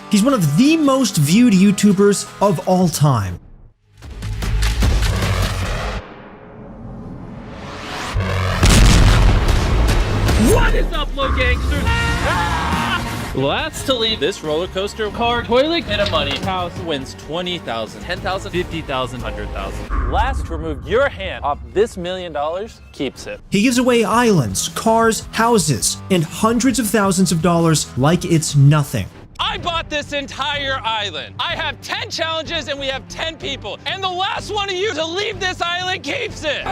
He's one of the most viewed YouTubers of all time. What is up, low gangsters? Last to leave this roller coaster, car, toilet, and a money house wins 20,000, 10,000, 50,000, 100,000. Last to remove your hand off this $1 million keeps it. He gives away islands, cars, houses, and hundreds of thousands of dollars like it's nothing. I bought this entire island. I have 10 challenges and we have 10 people. And the last one of you to leave this island keeps it.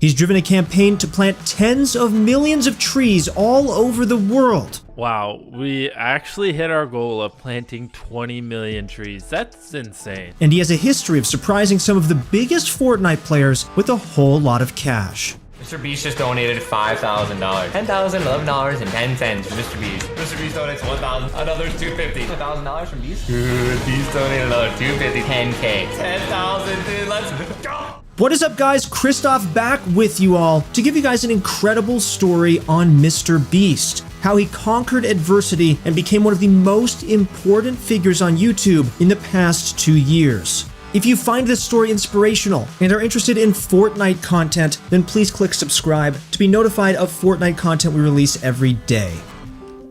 He's driven a campaign to plant tens of millions of trees all over the world. Wow, we actually hit our goal of planting 20 million trees. That's insane. And he has a history of surprising some of the biggest Fortnite players with a whole lot of cash. mrbeast just donated $5,000. $10,011.10 from mrbeast. mrbeast donates $1,000. Another $250. $1,000 from Beast. Dude, Beast donated another $250. $10K. $10,000, dude. Let's go. What is up, guys? Christoph back with you all to give you guys an incredible story on mrbeast. How he conquered adversity and became one of the most important figures on YouTube in the past 2 years. If you find this story inspirational and are interested in Fortnite content, then please click subscribe to be notified of Fortnite content we release every day.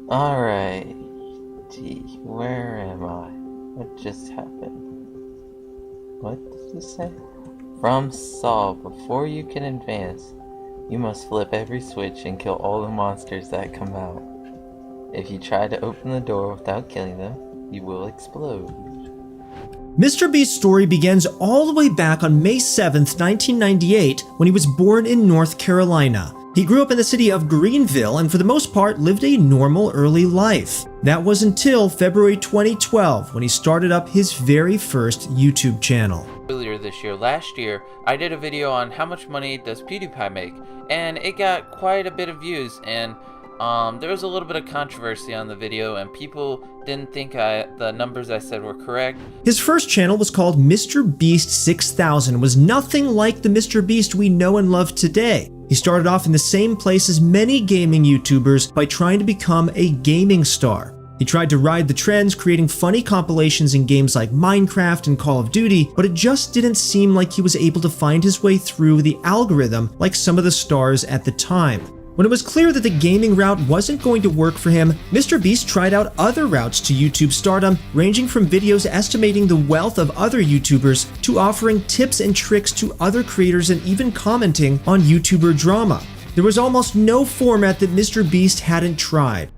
Alright. Gee, where am I? What just happened? What does this say? From Saul, before you can advance, you must flip every switch and kill all the monsters that come out. If you try to open the door without killing them, you will explode. mrbeast's story begins all the way back on May 7th, 1998, when he was born in North Carolina. He grew up in the city of Greenville and for the most part lived a normal early life. That was until February 2012 when he started up his very first YouTube channel. Earlier this year, last year, I did a video on how much money does PewDiePie make, and it got quite a bit of views, and there was a little bit of controversy on the video, and people didn't think the numbers I said were correct. His first channel was called mrbeast 6000 and was nothing like the mrbeast we know and love today. He started off in the same place as many gaming YouTubers by trying to become a gaming star. He tried to ride the trends, creating funny compilations in games like Minecraft and Call of Duty, but it just didn't seem like he was able to find his way through the algorithm like some of the stars at the time. When it was clear that the gaming route wasn't going to work for him, mrbeast tried out other routes to YouTube stardom, ranging from videos estimating the wealth of other YouTubers to offering tips and tricks to other creators and even commenting on YouTuber drama. There was almost no format that mrbeast hadn't tried.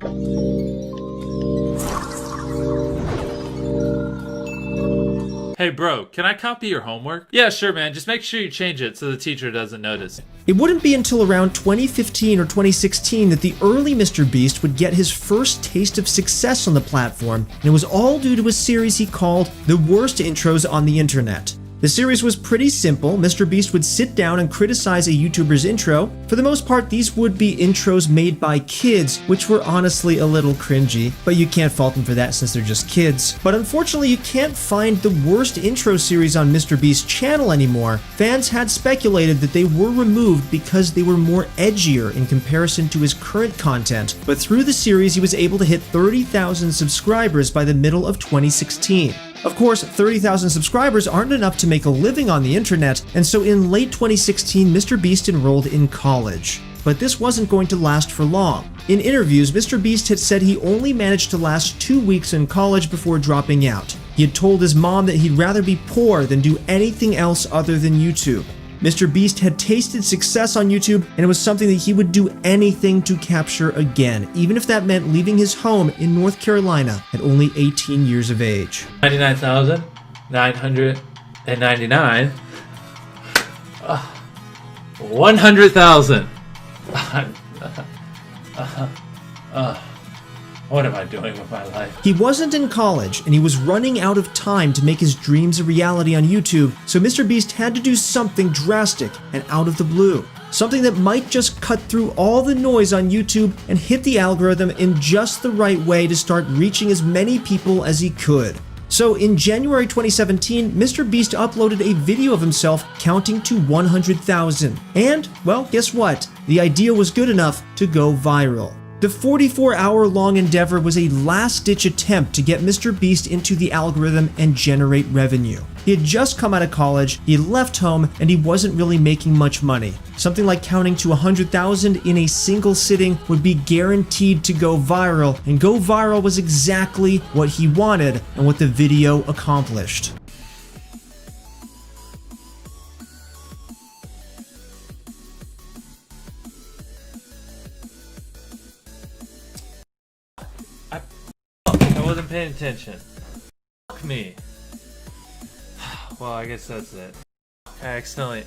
Hey bro, can I copy your homework? Yeah, sure man, just make sure you change it so the teacher doesn't notice. It wouldn't be until around 2015 or 2016 that the early mrbeast would get his first taste of success on the platform, and it was all due to a series he called The Worst Intros on the Internet. The series was pretty simple. mrbeast would sit down and criticize a YouTuber's intro. For the most part, these would be intros made by kids, which were honestly a little cringy, but you can't fault them for that since they're just kids. But unfortunately, you can't find the worst intro series on mrbeast's channel anymore. Fans had speculated that they were removed because they were more edgier in comparison to his current content, but through the series, he was able to hit 30,000 subscribers by the middle of 2016. Of course, 30,000 subscribers aren't enough to make a living on the internet, and so in late 2016, mrbeast enrolled in college. But this wasn't going to last for long. In interviews, mrbeast had said he only managed to last 2 weeks in college before dropping out. He had told his mom that he'd rather be poor than do anything else other than YouTube. mrbeast had tasted success on YouTube, and it was something that he would do anything to capture again, even if that meant leaving his home in North Carolina at only 18 years of age. 99,999. 100,000. What am I doing with my life? He wasn't in college, and he was running out of time to make his dreams a reality on YouTube, so mrbeast had to do something drastic and out of the blue. Something that might just cut through all the noise on YouTube and hit the algorithm in just the right way to start reaching as many people as he could. So in January 2017, mrbeast uploaded a video of himself counting to 100,000. And, well, guess what? The idea was good enough to go viral. The 44-hour-long endeavor was a last-ditch attempt to get MrBeast into the algorithm and generate revenue. He had just come out of college, he had left home, and he wasn't really making much money. Something like counting to 100,000 in a single sitting would be guaranteed to go viral, and go viral was exactly what he wanted and what the video accomplished. I wasn't paying attention. Fuck me. Well, I guess that's it. I accidentally...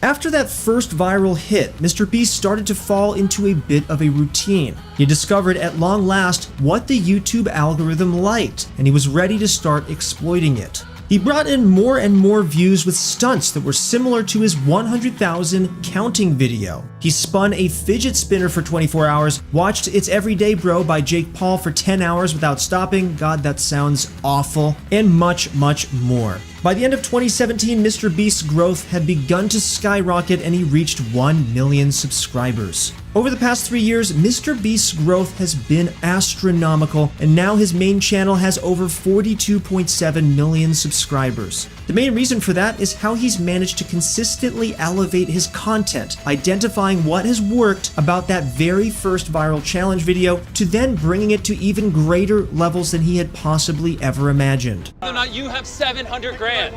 After that first viral hit, MrBeast started to fall into a bit of a routine. He discovered at long last what the YouTube algorithm liked, and he was ready to start exploiting it. He brought in more and more views with stunts that were similar to his 100,000 counting video. He spun a fidget spinner for 24 hours, watched It's Everyday Bro by Jake Paul for 10 hours without stopping, God that sounds awful, and much, much more. By the end of 2017, MrBeast's growth had begun to skyrocket and he reached 1 million subscribers. Over the past 3 years, MrBeast's growth has been astronomical, and now his main channel has over 42.7 million subscribers. The main reason for that is how he's managed to consistently elevate his content, identifying what has worked about that very first viral challenge video, to then bringing it to even greater levels than he had possibly ever imagined. Whether or not you have 700 grand.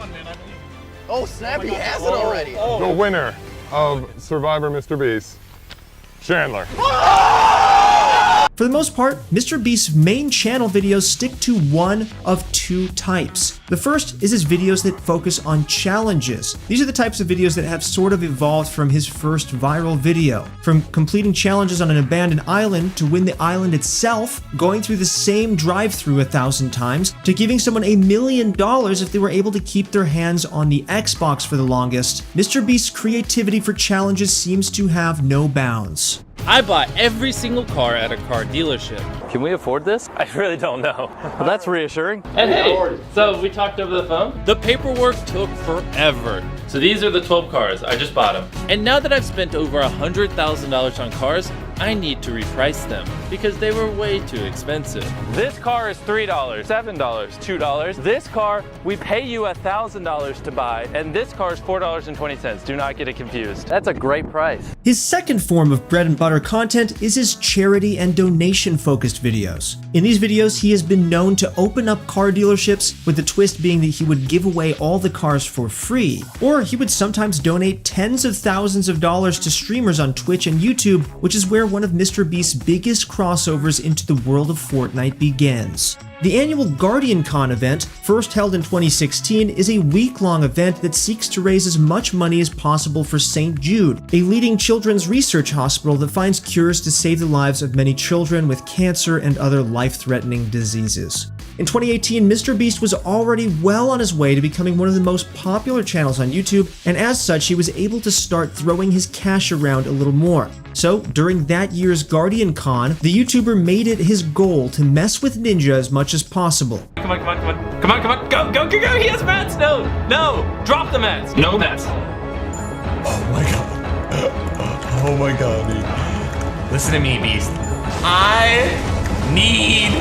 Oh snap, he has it already. The winner of Survivor MrBeast, Chandler. For the most part, MrBeast's main channel videos stick to one of two types. The first is his videos that focus on challenges. These are the types of videos that have sort of evolved from his first viral video. From completing challenges on an abandoned island to win the island itself, going through the same drive-thru 1,000 times, to giving someone $1 million if they were able to keep their hands on the Xbox for the longest. MrBeast's creativity for challenges seems to have no bounds. I bought every single car at a car dealership. Can we afford this? I really don't know. Well, that's reassuring. And hey, so we talked over the phone? The paperwork took forever. So these are the 12 cars, I just bought them. And now that I've spent over $100,000 on cars, I need to reprice them because they were way too expensive. This car is $3, $7, $2. This car, we pay you $1,000 to buy, and this car is $4.20. Do not get it confused. That's a great price. His second form of bread and butter content is his charity and donation-focused videos. In these videos, he has been known to open up car dealerships, with the twist being that he would give away all the cars for free, or he would sometimes donate tens of thousands of dollars to streamers on Twitch and YouTube, which is where one of MrBeast's biggest crossovers into the world of Fortnite begins. The annual GuardianCon event, first held in 2016, is a week-long event that seeks to raise as much money as possible for St. Jude, a leading children's research hospital that finds cures to save the lives of many children with cancer and other life-threatening diseases. In 2018, MrBeast was already well on his way to becoming one of the most popular channels on YouTube, and as such, he was able to start throwing his cash around a little more. So, during that year's GuardianCon, the YouTuber made it his goal to mess with Ninja as much as possible. Come on, come on, come on. Come on, come on. Go, go, go, go. He has mats. No, no. Drop the mats. No mats. Oh my god. Oh my god, dude. Listen to me, Beast. I need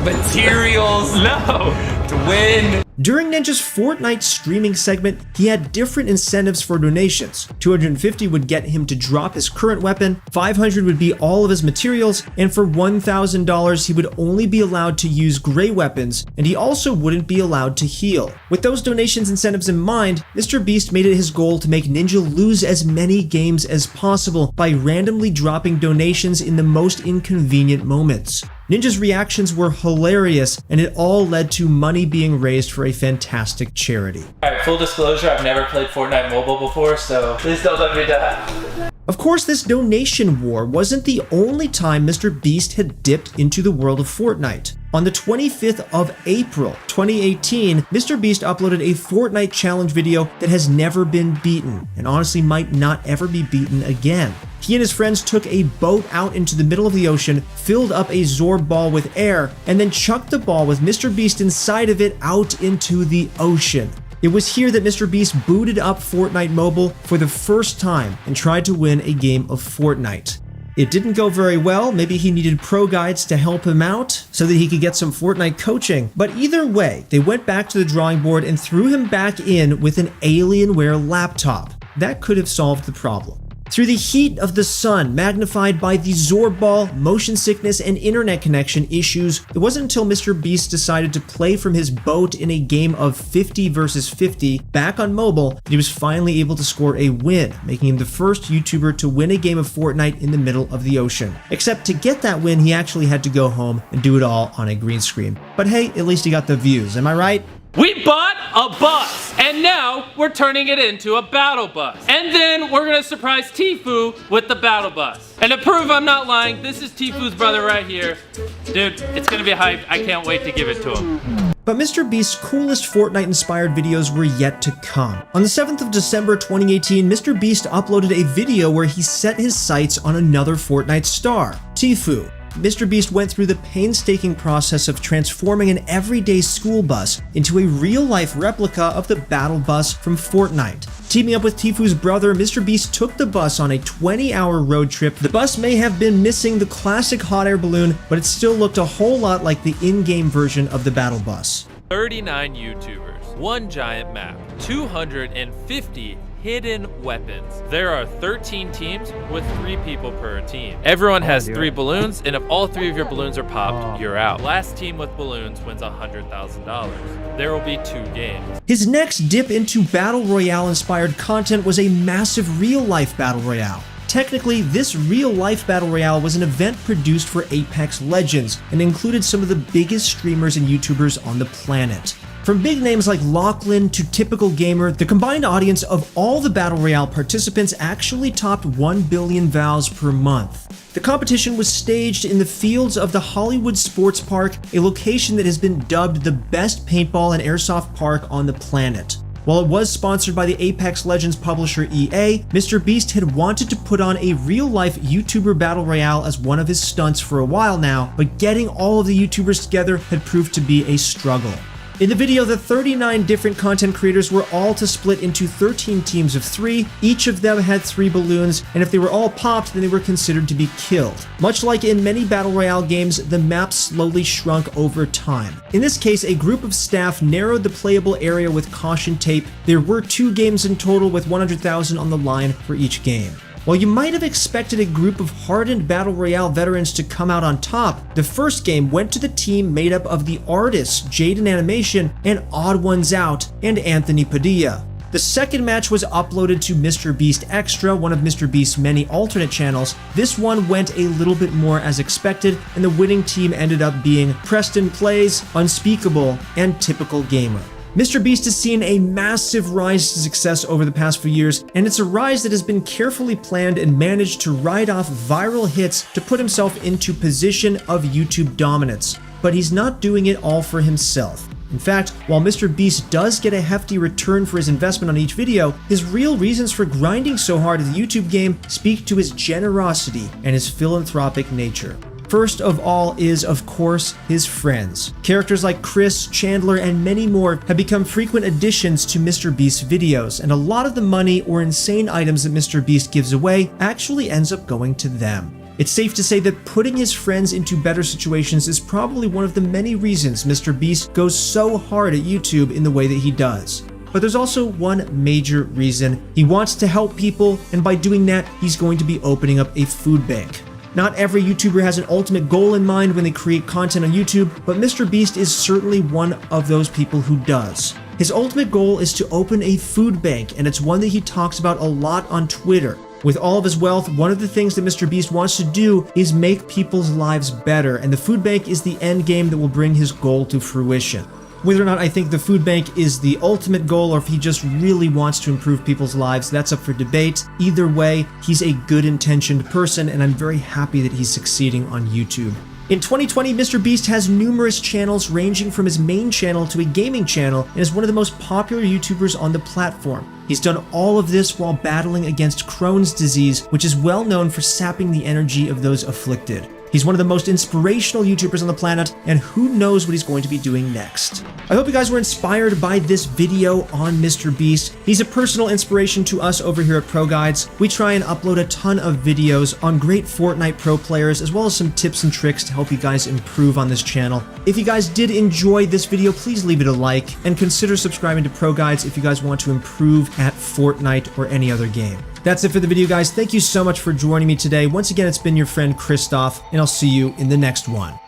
materials to win. During Ninja's Fortnite streaming segment, he had different incentives for donations. $250 would get him to drop his current weapon, $500 would be all of his materials, and for $1,000 he would only be allowed to use gray weapons, and he also wouldn't be allowed to heal. With those donations incentives in mind, MrBeast made it his goal to make Ninja lose as many games as possible by randomly dropping donations in the most inconvenient moments. Ninja's reactions were hilarious, and it all led to money being raised for a fantastic charity. Alright, full disclosure, I've never played Fortnite Mobile before, so please don't let me die. Of course, this donation war wasn't the only time MrBeast had dipped into the world of Fortnite. On the 25th of April, 2018, MrBeast uploaded a Fortnite challenge video that has never been beaten, and honestly might not ever be beaten again. He and his friends took a boat out into the middle of the ocean, filled up a Zorb ball with air, and then chucked the ball with MrBeast inside of it out into the ocean. It was here that MrBeast booted up Fortnite Mobile for the first time and tried to win a game of Fortnite. It didn't go very well. Maybe he needed pro guides to help him out so that he could get some Fortnite coaching. But either way, they went back to the drawing board and threw him back in with an Alienware laptop. That could have solved the problem. Through the heat of the sun, magnified by the Zorball, motion sickness, and internet connection issues, it wasn't until MrBeast decided to play from his boat in a game of 50 versus 50 back on mobile that he was finally able to score a win, making him the first YouTuber to win a game of Fortnite in the middle of the ocean. Except to get that win, he actually had to go home and do it all on a green screen. But hey, at least he got the views, am I right? We bought a bus, and now we're turning it into a battle bus. And then we're gonna surprise Tfue with the battle bus. And to prove I'm not lying, this is Tfue's brother right here. Dude, it's gonna be hype. I can't wait to give it to him. But MrBeast's coolest Fortnite-inspired videos were yet to come. On the 7th of December 2018, MrBeast uploaded a video where he set his sights on another Fortnite star, Tfue. MrBeast went through the painstaking process of transforming an everyday school bus into a real-life replica of the battle bus from Fortnite. Teaming up with Tfue's brother, MrBeast took the bus on a 20-hour road trip. The bus may have been missing the classic hot air balloon, but it still looked a whole lot like the in-game version of the battle bus. 39 YouTubers, one giant map, 250 hidden weapons. There are 13 teams with 3 people per team. Everyone has 3 balloons, and if all 3 of your balloons are popped, you're out. Last team with balloons wins $100,000. There will be 2 games. His next dip into Battle Royale-inspired content was a massive real-life Battle Royale. Technically, this real-life Battle Royale was an event produced for Apex Legends and included some of the biggest streamers and YouTubers on the planet. From big names like Lachlan to Typical Gamer, the combined audience of all the Battle Royale participants actually topped 1 billion views per month. The competition was staged in the fields of the Hollywood Sports Park, a location that has been dubbed the best paintball and airsoft park on the planet. While it was sponsored by the Apex Legends publisher EA, MrBeast had wanted to put on a real-life YouTuber Battle Royale as one of his stunts for a while now, but getting all of the YouTubers together had proved to be a struggle. In the video, the 39 different content creators were all to split into 13 teams of 3. Each of them had 3 balloons, and if they were all popped, then they were considered to be killed. Much like in many Battle Royale games, the map slowly shrunk over time. In this case, a group of staff narrowed the playable area with caution tape. There were 2 games in total with 100,000 on the line for each game. While you might have expected a group of hardened Battle Royale veterans to come out on top, the first game went to the team made up of the artists Jaden Animation and Odd Ones Out and Anthony Padilla. The second match was uploaded to MrBeast Extra, one of MrBeast's many alternate channels. This one went a little bit more as expected, and the winning team ended up being Preston Plays, Unspeakable, and Typical Gamer. MrBeast has seen a massive rise to success over the past few years, and it's a rise that has been carefully planned and managed to ride off viral hits to put himself into position of YouTube dominance. But he's not doing it all for himself. In fact, while MrBeast does get a hefty return for his investment on each video, his real reasons for grinding so hard at the YouTube game speak to his generosity and his philanthropic nature. First of all is, of course, his friends. Characters like Chris, Chandler, and many more have become frequent additions to MrBeast's videos, and a lot of the money or insane items that MrBeast gives away actually ends up going to them. It's safe to say that putting his friends into better situations is probably one of the many reasons MrBeast goes so hard at YouTube in the way that he does. But there's also one major reason. He wants to help people, and by doing that, he's going to be opening up a food bank. Not every YouTuber has an ultimate goal in mind when they create content on YouTube, but MrBeast is certainly one of those people who does. His ultimate goal is to open a food bank, and it's one that he talks about a lot on Twitter. With all of his wealth, one of the things that MrBeast wants to do is make people's lives better, and the food bank is the end game that will bring his goal to fruition. Whether or not I think the food bank is the ultimate goal or if he just really wants to improve people's lives, that's up for debate. Either way, he's a good-intentioned person, and I'm very happy that he's succeeding on YouTube. In 2020, MrBeast has numerous channels ranging from his main channel to a gaming channel and is one of the most popular YouTubers on the platform. He's done all of this while battling against Crohn's disease, which is well known for sapping the energy of those afflicted. He's one of the most inspirational YouTubers on the planet, and who knows what he's going to be doing next. I hope you guys were inspired by this video on Mr. Beast. He's a personal inspiration to us over here at Pro Guides. We try and upload a ton of videos on great Fortnite pro players, as well as some tips and tricks to help you guys improve on this channel. If you guys did enjoy this video, please leave it a like, and consider subscribing to Pro Guides if you guys want to improve at Fortnite or any other game. That's it for the video, guys. Thank you so much for joining me today. Once again, it's been your friend Christoph, and I'll see you in the next one.